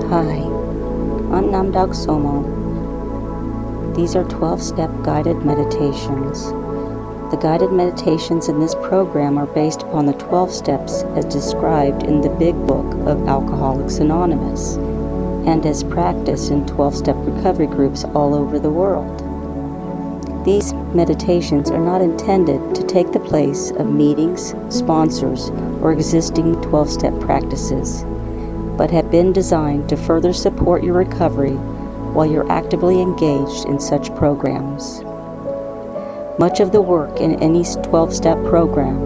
Hi, I'm Namdak Somo. These are 12-step guided meditations. The guided meditations in this program are based upon the 12 steps as described in the Big Book of Alcoholics Anonymous and as practiced in 12-step recovery groups all over the world. These meditations are not intended to take the place of meetings, sponsors, or existing 12-step practices, but have been designed to further support your recovery while you're actively engaged in such programs. Much of the work in any 12-step program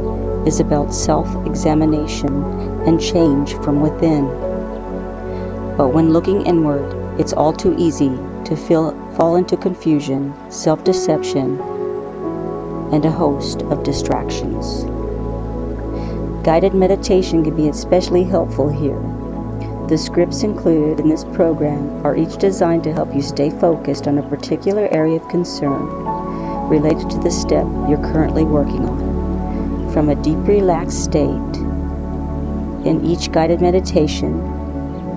is about self-examination and change from within. But when looking inward, it's all too easy to fall into confusion, self-deception, and a host of distractions. Guided meditation can be especially helpful here. The scripts included in this program are each designed to help you stay focused on a particular area of concern related to the step you're currently working on. From a deep relaxed state, in each guided meditation,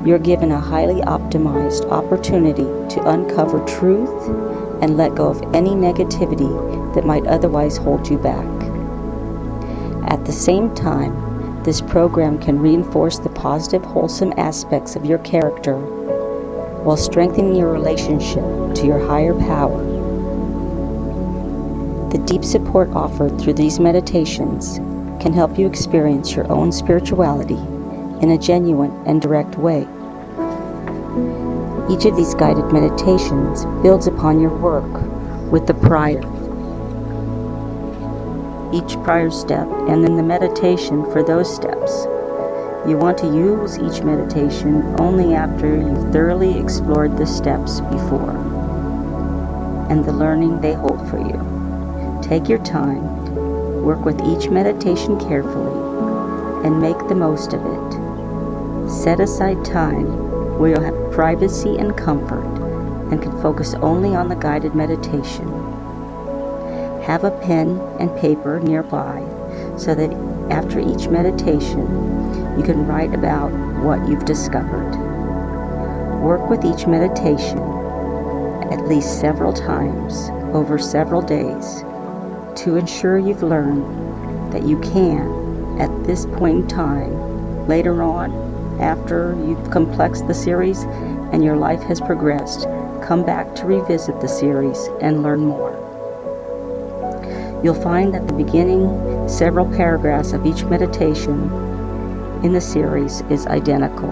you're given a highly optimized opportunity to uncover truth and let go of any negativity that might otherwise hold you back. At the same time, this program can reinforce the positive, wholesome aspects of your character while strengthening your relationship to your higher power. The deep support offered through these meditations can help you experience your own spirituality in a genuine and direct way. Each of these guided meditations builds upon your work with the each prior step, and then the meditation for those steps. You want to use each meditation only after you've thoroughly explored the steps before and the learning they hold for you. Take your time, work with each meditation carefully, and make the most of it. Set aside time where you'll have privacy and comfort and can focus only on the guided meditation. Have a pen and paper nearby so that after each meditation, you can write about what you've discovered. Work with each meditation at least several times over several days to ensure you've learned that you can, at this point in time, later on, after you've complexed the series and your life has progressed, come back to revisit the series and learn more. You'll find that the beginning several paragraphs of each meditation in the series is identical.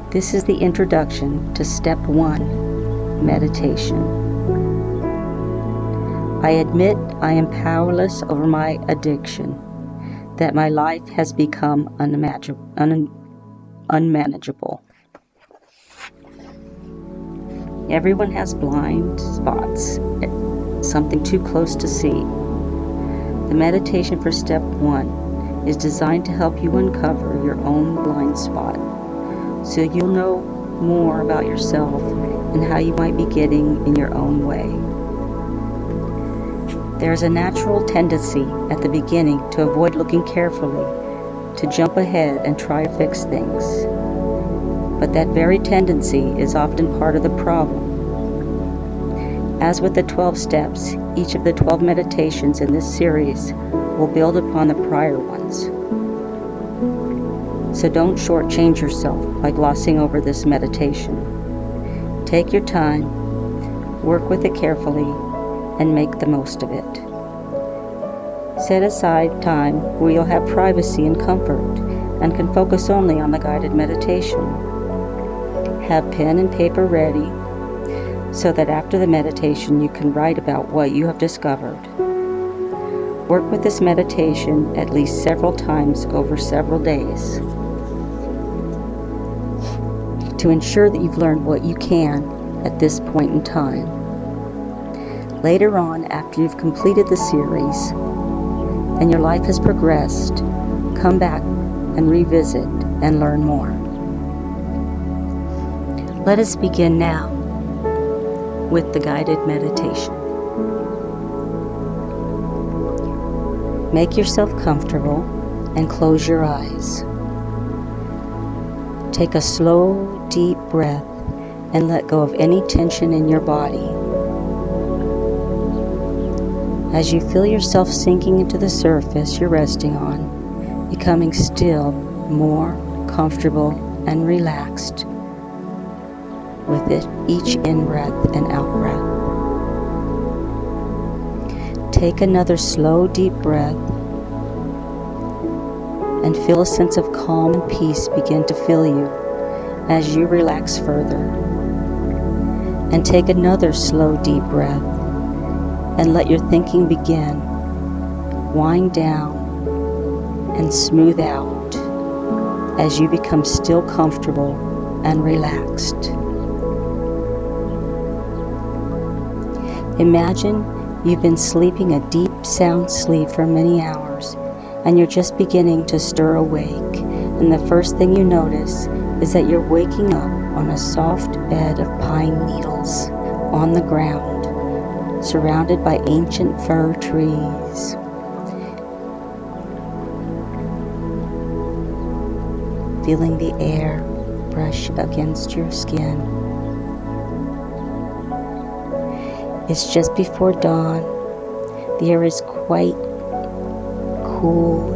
This is the introduction to Step 1, Meditation. I admit I am powerless over my addiction, that my life has become unmanageable. Everyone has blind spots, something too close to see. The meditation for Step 1 is designed to help you uncover your own blind spot, so you'll know more about yourself and how you might be getting in your own way. There's a natural tendency at the beginning to avoid looking carefully, to jump ahead and try to fix things. But that very tendency is often part of the problem. As with the 12 steps, each of the 12 meditations in this series will build upon the prior ones. So don't shortchange yourself by glossing over this meditation. Take your time, work with it carefully, and make the most of it. Set aside time where you'll have privacy and comfort and can focus only on the guided meditation. Have pen and paper ready so that after the meditation you can write about what you have discovered. Work with this meditation at least several times over several days to ensure that you've learned what you can at this point in time. Later on, after you've completed the series and your life has progressed, come back and revisit and learn more. Let us begin now with the guided meditation. Make yourself comfortable and close your eyes. Take a slow, deep breath and let go of any tension in your body. As you feel yourself sinking into the surface you're resting on, becoming still more comfortable and relaxed with it each in-breath and out-breath. Take another slow, deep breath and feel a sense of calm and peace begin to fill you as you relax further. And take another slow, deep breath and let your thinking begin. Wind down and smooth out as you become still comfortable and relaxed. Imagine you've been sleeping a deep, sound sleep for many hours, and you're just beginning to stir awake, and the first thing you notice is that you're waking up on a soft bed of pine needles on the ground, surrounded by ancient fir trees. Feeling the air brush against your skin. It's just before dawn. The air is quite cool.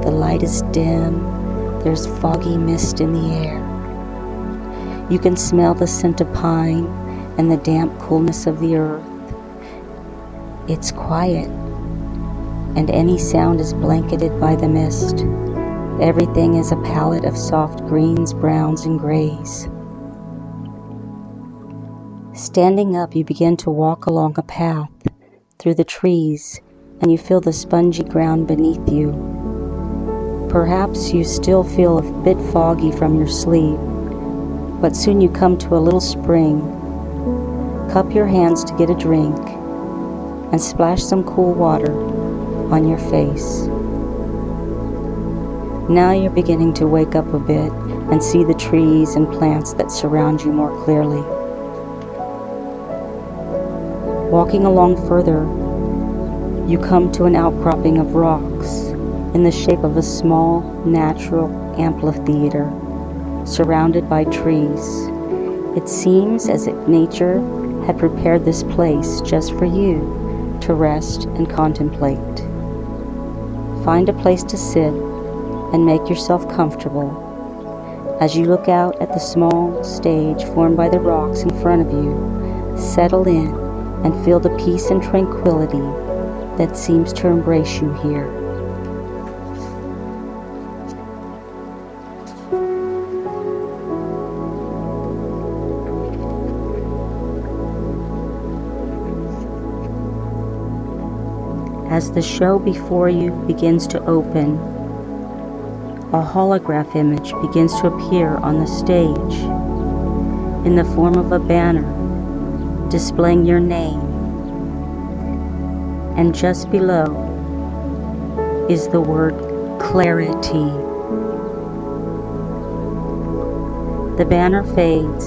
The light is dim. There's foggy mist in the air. You can smell the scent of pine and the damp coolness of the earth. It's quiet, and any sound is blanketed by the mist. Everything is a palette of soft greens, browns, and grays. Standing up, you begin to walk along a path through the trees, and you feel the spongy ground beneath you. Perhaps you still feel a bit foggy from your sleep, but soon you come to a little spring. Cup your hands to get a drink, and splash some cool water on your face. Now you're beginning to wake up a bit and see the trees and plants that surround you more clearly. Walking along further, you come to an outcropping of rocks in the shape of a small natural amphitheater surrounded by trees. It seems as if nature had prepared this place just for you to rest and contemplate. Find a place to sit and make yourself comfortable. As you look out at the small stage formed by the rocks in front of you, settle in and feel the peace and tranquility that seems to embrace you here. As the show before you begins to open, a holograph image begins to appear on the stage in the form of a banner displaying your name, and just below is the word clarity. The banner fades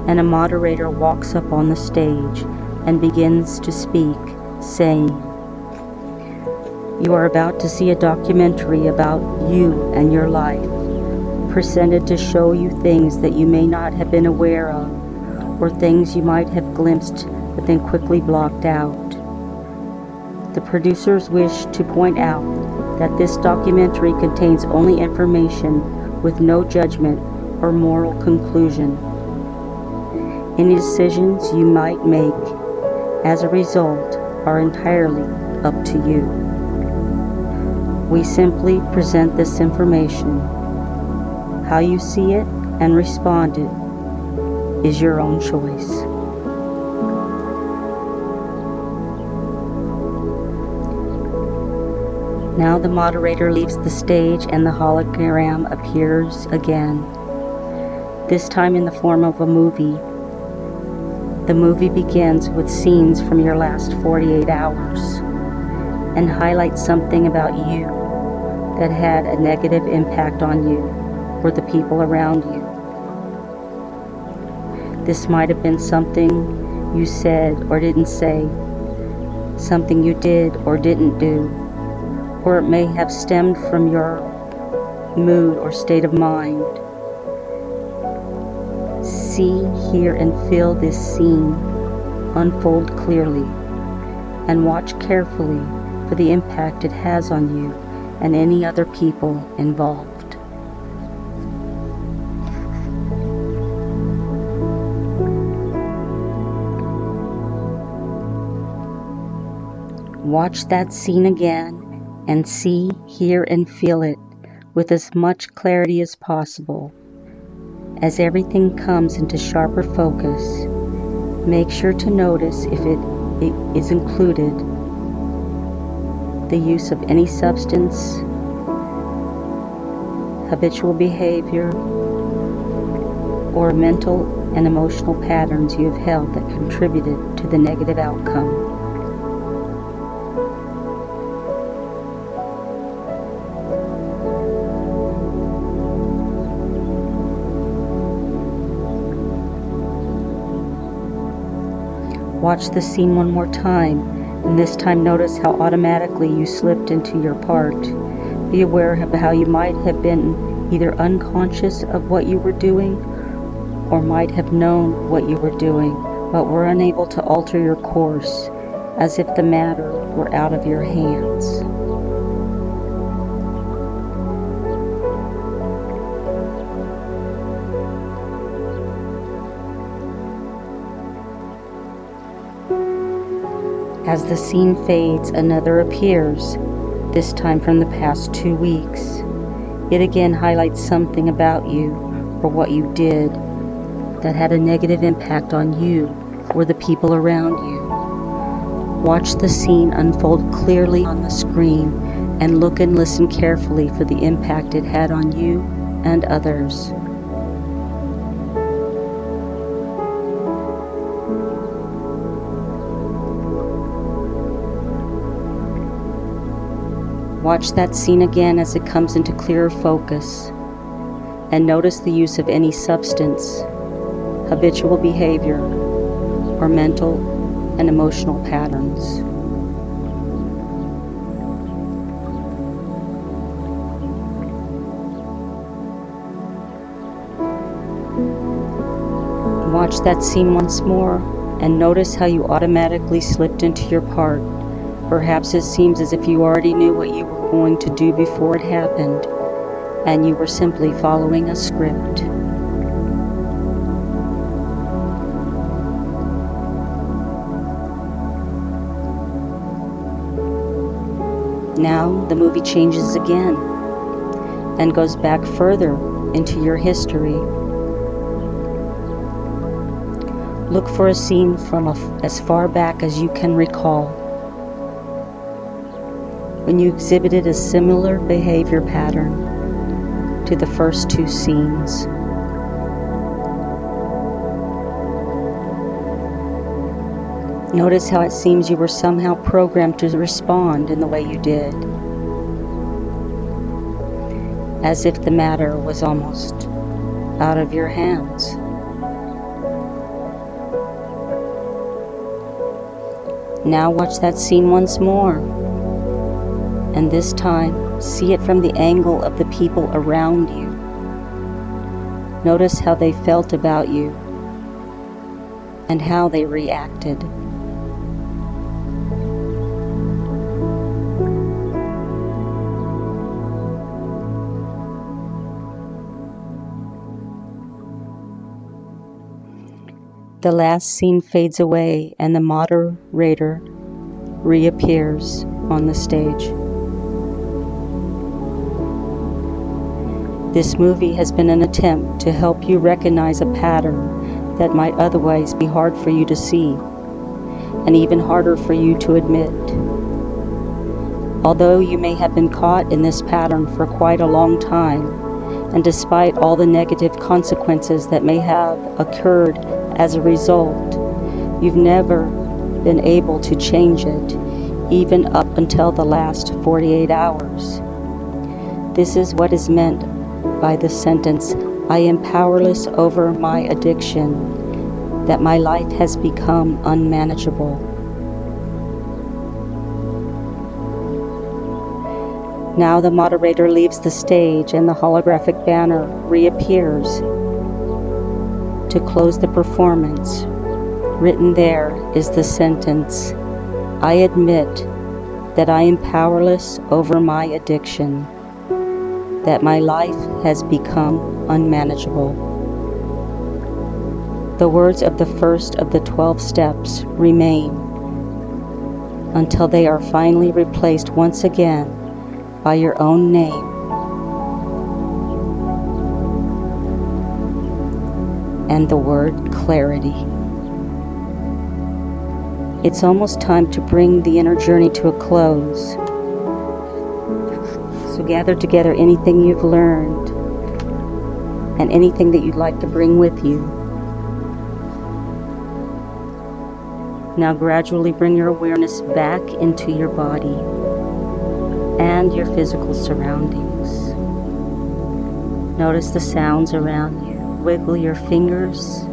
and a moderator walks up on the stage and begins to speak, saying, "You are about to see a documentary about you and your life, presented to show you things that you may not have been aware of, or things you might have glimpsed but then quickly blocked out. The producers wish to point out that this documentary contains only information with no judgment or moral conclusion. Any decisions you might make as a result are entirely up to you. We simply present this information. How you see it and respond it is your own choice." Now the moderator leaves the stage and the hologram appears again, this time in the form of a movie. The movie begins with scenes from your last 48 hours and highlights something about you that had a negative impact on you or the people around you. This might have been something you said or didn't say, something you did or didn't do, or it may have stemmed from your mood, or state of mind. See, hear, and feel this scene unfold clearly, and watch carefully for the impact it has on you and any other people involved. Watch that scene again and see, hear, and feel it with as much clarity as possible. As everything comes into sharper focus, make sure to notice if it is included the use of any substance, habitual behavior, or mental and emotional patterns you have held that contributed to the negative outcome. Watch the scene one more time, and this time notice how automatically you slipped into your part. Be aware of how you might have been either unconscious of what you were doing or might have known what you were doing, but were unable to alter your course, as if the matter were out of your hands. As the scene fades, another appears, this time from the past 2 weeks. It again highlights something about you or what you did that had a negative impact on you or the people around you. Watch the scene unfold clearly on the screen and look and listen carefully for the impact it had on you and others. Watch that scene again as it comes into clearer focus, and notice the use of any substance, habitual behavior, or mental and emotional patterns. Watch that scene once more, and notice how you automatically slipped into your part. Perhaps it seems as if you already knew what you were going to do before it happened, and you were simply following a script. Now the movie changes again and goes back further into your history. Look for a scene from as far back as you can recall, when you exhibited a similar behavior pattern to the first 2 scenes. Notice how it seems you were somehow programmed to respond in the way you did, as if the matter was almost out of your hands. Now watch that scene once more, and this time see it from the angle of the people around you. Notice how they felt about you and how they reacted. The last scene fades away and the moderator reappears on the stage. This movie has been an attempt to help you recognize a pattern that might otherwise be hard for you to see, and even harder for you to admit. Although you may have been caught in this pattern for quite a long time, and despite all the negative consequences that may have occurred as a result, you've never been able to change it, even up until the last 48 hours. This is what is meant by the sentence, "I am powerless over my addiction," that my life has become unmanageable. Now the moderator leaves the stage and the holographic banner reappears. To close the performance, written there is the sentence, "I admit that I am powerless over my addiction, that my life has become unmanageable." The words of the first of the 12 steps remain until they are finally replaced once again by your own name and the word clarity. It's almost time to bring the inner journey to a close. So gather together anything you've learned and anything that you'd like to bring with you. Now gradually bring your awareness back into your body and your physical surroundings. Notice the sounds around you. Wiggle your fingers,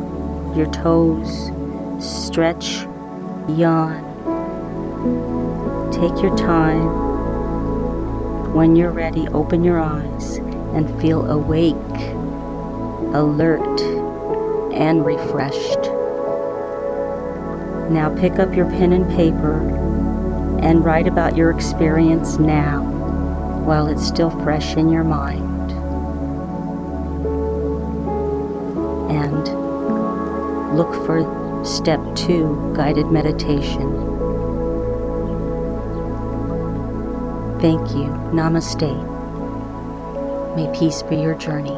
your toes, stretch, yawn. Take your time. When you're ready, open your eyes and feel awake, alert, and refreshed. Now pick up your pen and paper and write about your experience now while it's still fresh in your mind. And look for Step 2, guided meditation. Thank you. Namaste. May peace be your journey.